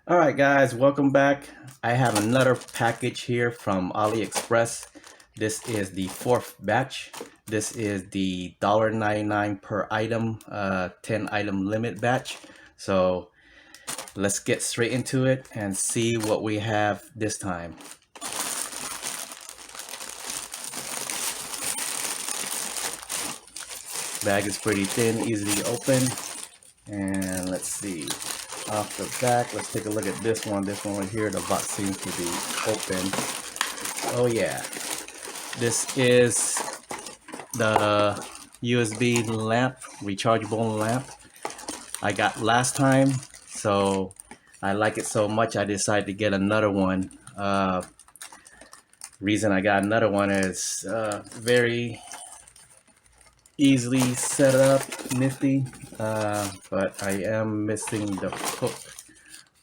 All right, guys, welcome back. I have another package here from AliExpress. This is the fourth batch. This is the $1.99 per item, 10 item limit batch. So let's get straight into it and see what we have this time. Bag is pretty thin, easily to open. And let's see, off the back, let's take a look at this one. This one right here, the box seems to be open. Oh yeah, this is the USB lamp, rechargeable lamp I got last time. So I like it so much I decided to get another one. Reason I got another one is very easily set up, nifty, but I am missing the hook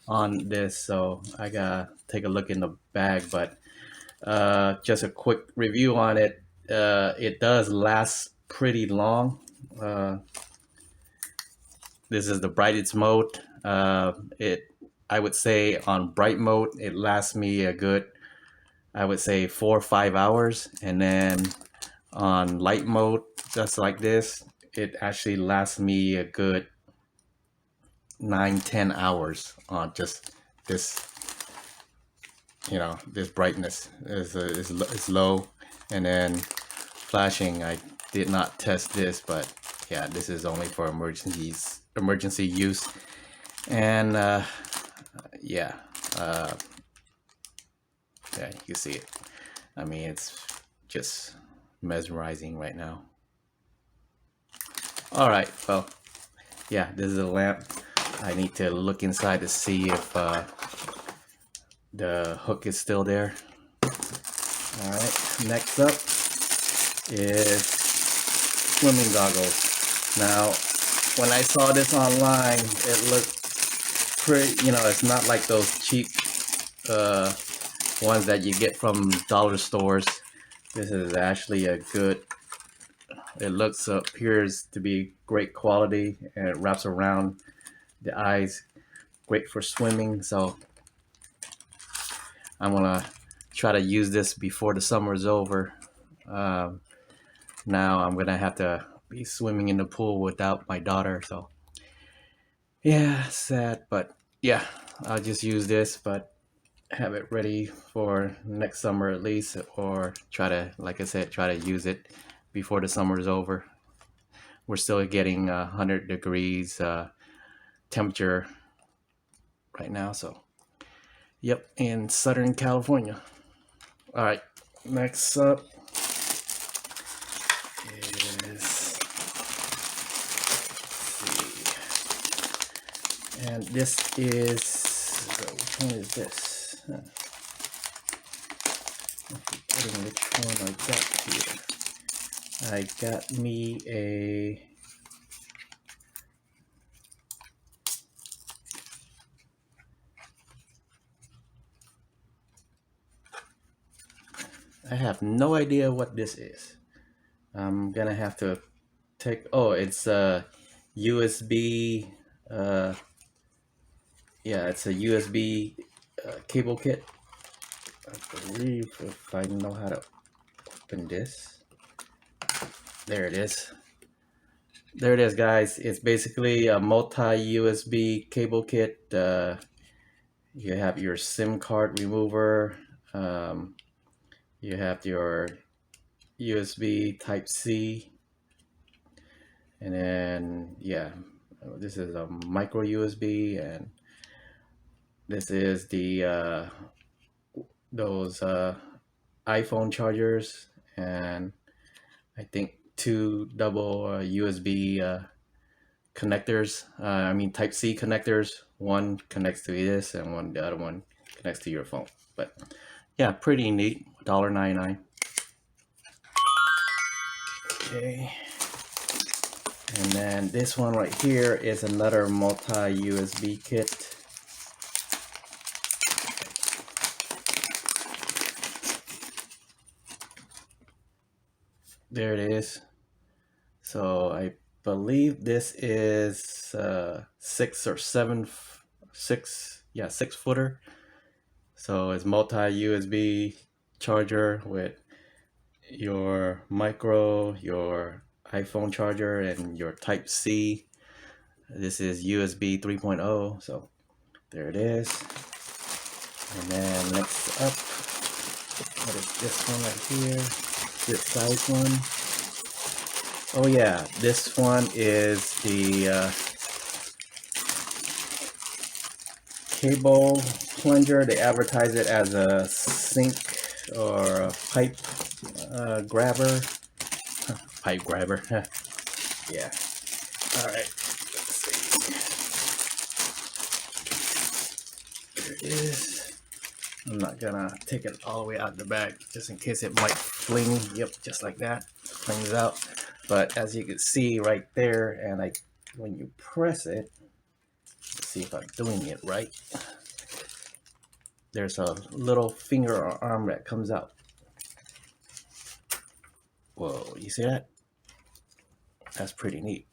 on this, so I gotta take a look in the bag. But just a quick review on it. It does last pretty long. This is the brightest mode. I would say on bright mode it lasts me a good, I would say 4 or 5 hours, and then on light mode, just like this, it actually lasts me a good 9-10 hours on just this. This brightness is low, and then flashing, I did not test this, but yeah, this is only for emergency use. And yeah, yeah, you can see it. I mean, it's just mesmerizing right now. All right, well, yeah, this is a lamp. I need to look inside to see if the hook is still there. All right, next up is swimming goggles. Now, when I saw this online, it looked pretty, it's not like those cheap ones that you get from dollar stores. This is actually a good, it appears to be great quality, and it wraps around the eyes, great for swimming. So I'm gonna try to use this before the summer is over. Now I'm gonna have to be swimming in the pool without my daughter, so yeah, sad, but yeah, I'll just use this, but have it ready for next summer at least, or try to, like I said, try to use it before the summer is over. We're still getting 100 degrees temperature right now, so yep, in Southern California. All right, next up is, and this is, which one is this? I'm forgetting which one I got here. I got me a I have no idea what this is. I'm gonna have to take, oh, it's a USB, yeah, it's a USB cable kit. I believe, if I know how to open this. There it is. There it is, guys. It's basically a multi-USB cable kit. You have your SIM card remover. You have your USB Type-C. And then, yeah, this is a micro USB, and this is the those iPhone chargers, and I think 2 double USB connectors. I mean Type-C connectors. One connects to this, and the other one connects to your phone. But yeah, pretty neat. $1.99. Okay. And then this one right here is another multi-USB kit. There it is. So I believe this is 6 or 7 yeah, 6-footer. So it's multi-USB charger with your micro, your iPhone charger, and your Type C. This is USB 3.0, so there it is. And then next up, what is this one right here? This size one. Oh yeah, this one is the cable plunger. They advertise it as a sink or a pipe grabber. Pipe grabber. Yeah. All right. Let's see. There it is. I'm not gonna take it all the way out the bag just in case it might fling. Yep, just like that. Flings out. But as you can see right there, and when you press it, let's see if I'm doing it right. There's a little finger or arm that comes out. Whoa, you see that? That's pretty neat.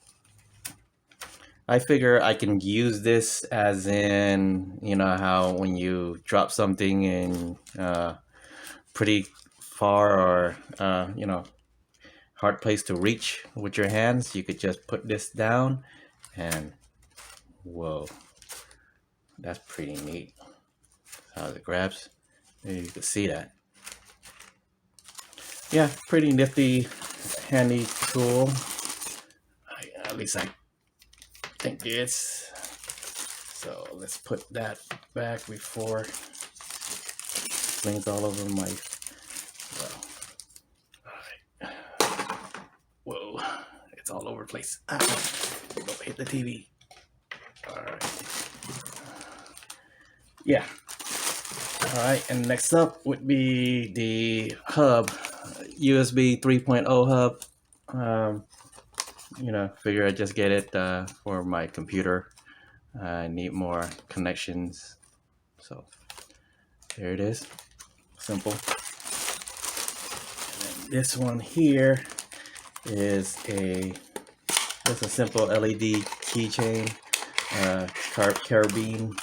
I figure I can use this as in, you know, how when you drop something in pretty far or, you know, hard place to reach with your hands, you could just put this down and whoa, that's pretty neat. How it grabs. Maybe you can see that. Yeah, pretty nifty, handy tool. At least I think it is. So let's put that back before it flings all over my. Well, all right. Whoa, it's all over the place. Ah, don't hit the TV. All right. Yeah. All right, and next up would be the hub, USB 3.0 hub. You know, figure I just get it for my computer. I need more connections, so there it is. Simple. And then this one here is just a simple LED keychain, carabine.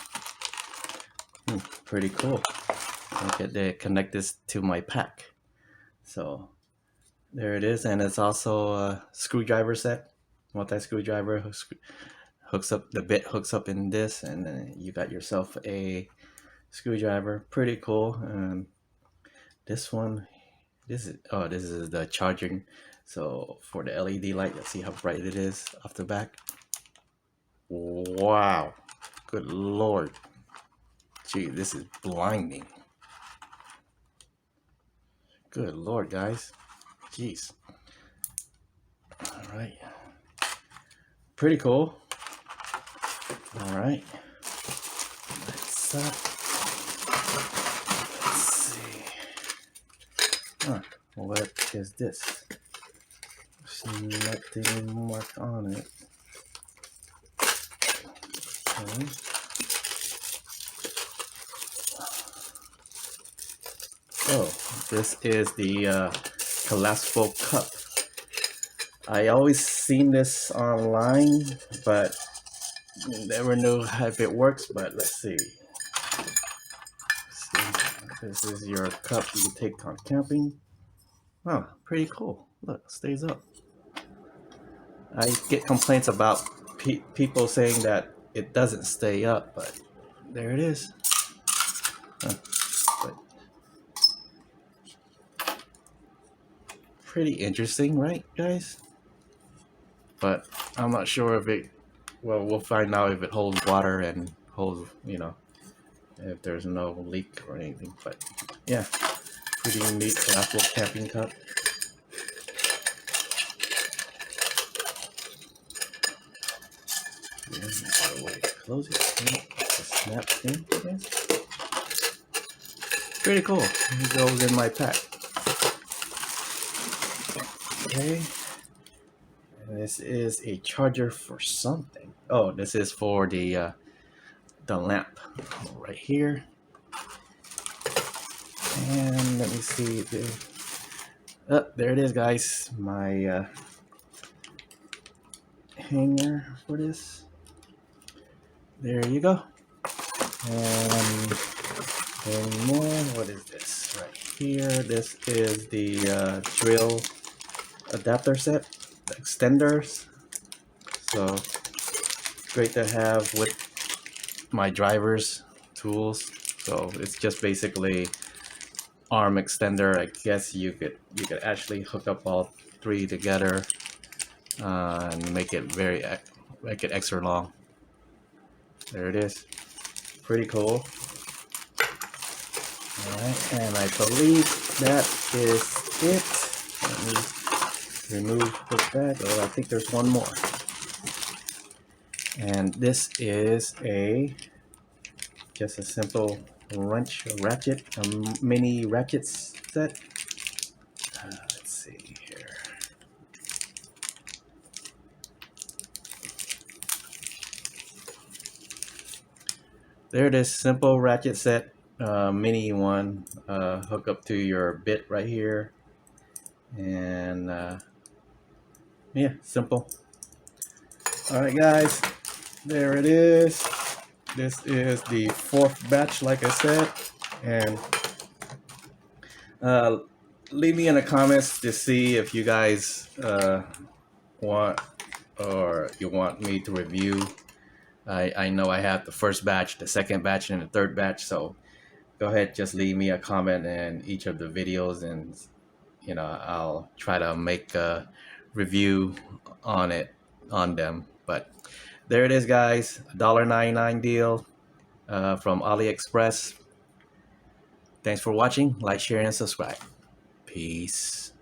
Pretty cool. I could connect this to my pack. So there it is, and it's also a screwdriver set, multi-screwdriver hooks up. The bit hooks up in this, and then you got yourself a screwdriver. Pretty cool. This one, this is the charging. So for the LED light, let's see how bright it is off the back. Wow, good lord. Gee, this is blinding. Good lord, guys. Jeez. All right. Pretty cool. All right. Let's see. What is this? There's nothing marked on it. Okay. Oh, this is the collapsible cup. I always seen this online, but never knew if it works. But let's see. This is your cup you can take on camping. Wow, pretty cool. Look, it stays up. I get complaints about people saying that it doesn't stay up, but there it is. But pretty interesting, right, guys? But I'm not sure if it. Well, we'll find out if it holds water and holds, you know, if there's no leak or anything. But yeah, pretty neat collapsible camping cup. Yeah, way to close it. It's a snap thing, I guess. Pretty cool. It goes in my pack. Okay. And this is a charger for something. Oh, this is for the lamp right here. And let me see. There it is, guys. My hanger for this. There you go. And one more. What is this right here? This is the drill adapter set, the extenders. So great to have with my drivers tools. So it's just basically arm extender. I guess you could actually hook up all three together and make it extra long. There it is. Pretty cool. Alright, and I believe that is it. Let me remove the back. Oh, I think there's one more. And this is just a simple ratchet, a mini ratchet set. Let's see here. There it is, simple ratchet set, mini one. Hook up to your bit right here, and yeah, simple. All right, guys, there it is. This is the fourth batch, like I said, and leave me in the comments to see if you guys want or you want me to review. I know I have the first batch, the second batch, and the third batch, so go ahead, just leave me a comment in each of the videos, and I'll try to make a review on them. But there it is, guys, $1.99 deal from AliExpress. Thanks for watching. Like, share, and subscribe. Peace.